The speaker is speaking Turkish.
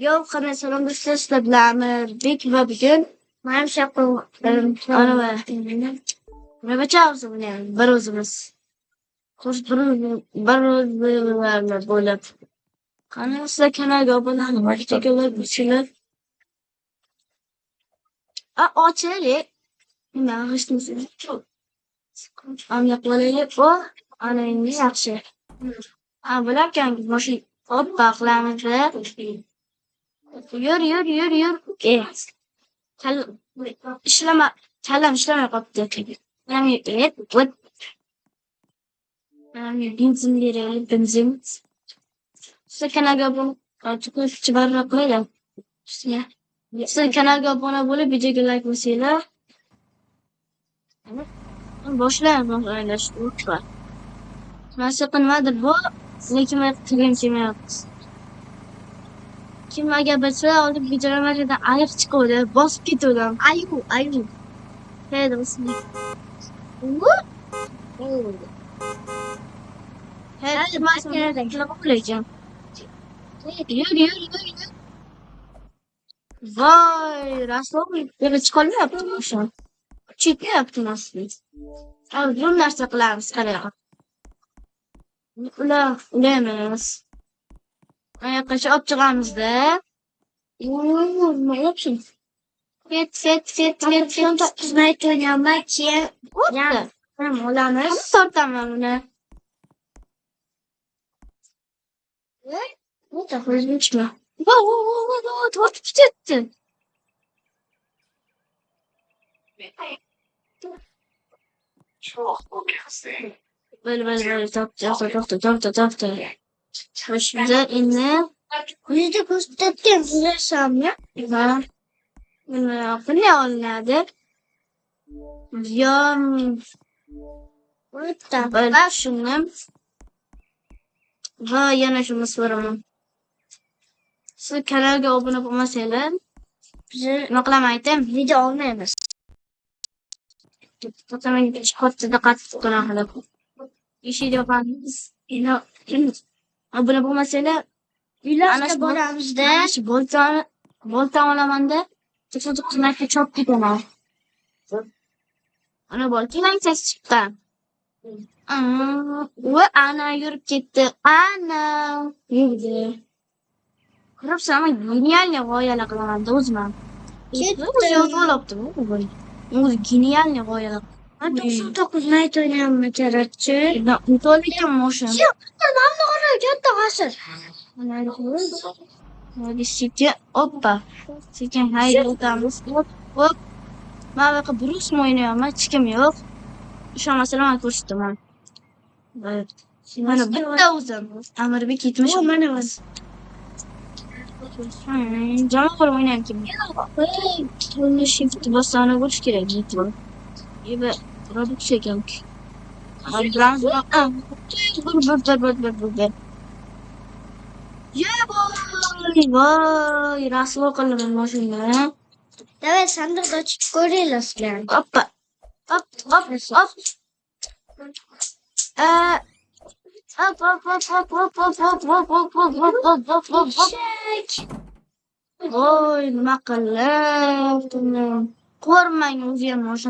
Yo, qanday salom do'stlar, sizlar bilan Bek va bugun mana shu nima buni bir o'zimiz. Xo'sh, bir o'zimiz bo'lib. Qani sizlar kanalga obuna bo'linglar. Ochaylik. Nima g'ishtimiz? Amliq bo'laylik. O, ana endi yaxshi. Bularkan boshi hoppa qilamiz. Yur. Kallam ishlamay qolibdi. Benzin beraylik, benzin. Siz kanalga obuna qilaylik. Siz kanalga obuna bo'lib, videoga like bosinglar. Boshlaymiz. Mana shu nimadir bu, lekin men qilgim kelmayapti. Kim agar bilsa, oldin videolardan ayiq chiqadi, bosib ketdim. Ayiq. Haydi bismillah. Haydi maskaradan kelib qo'yacağım. Yur. Voy, rasmim bir chiqolmayapti o'sha. Chekmayapti aslida. Bu narsa qilamiz, qarang. Ulaymiz. Oyoqqacha olib chiqamizda. Nima yapsın? Fet. Qizmay to'ynaman keyin. Mana olamiz. Tortaman buni. Bu da o'zimchmi? Tortib ketdi. Böyle to'xta. Hoşumuza endi yüzde ko'rsatgan bilasanmi? Buni olinadi. Va shuni va yana shuni so'raman. Siz kanalga obuna bo'lmasanglar, biz nima qilaman aytdim, video olmaymiz. To'xtamang, qattiq qilib. Ishni yapamiz. Obuna bo'lmasanglar, uylarga boramizda. Bolta olamanda. Chiqib qilmakka chop ketaman. Ana boltaning sesi chiqqan. Va ana yurib ketdi. Ana yurdi. Qarabsan, genialniy g'oyalar qilaman o'zim. O'zi genialniy g'oyalar. Ben 99 mayt o'ynayapman kerakchi. To'ligan moshina. Namni qara, katta g'asir. Hadi sekin, hoppa. Sekin haydab o'tamiz. Hop. Mana bu Bruce o'ynayapman, hech kim yo'q. Ishonmasalar men ko'rsataman. Mana bitta o'zim. Amirbek 70 mana o'zi. Jama qilib o'ynayman kim? Buni shift bosani bo'lish kerak bu. Ebe robot ekan. Voy, rasvo qilaman mashina. Davay sandiqda chiqib ko'ringlar sizlar. Hoppa. Hop. Voy, nima qildim? Ko'rmang o'zim mashina.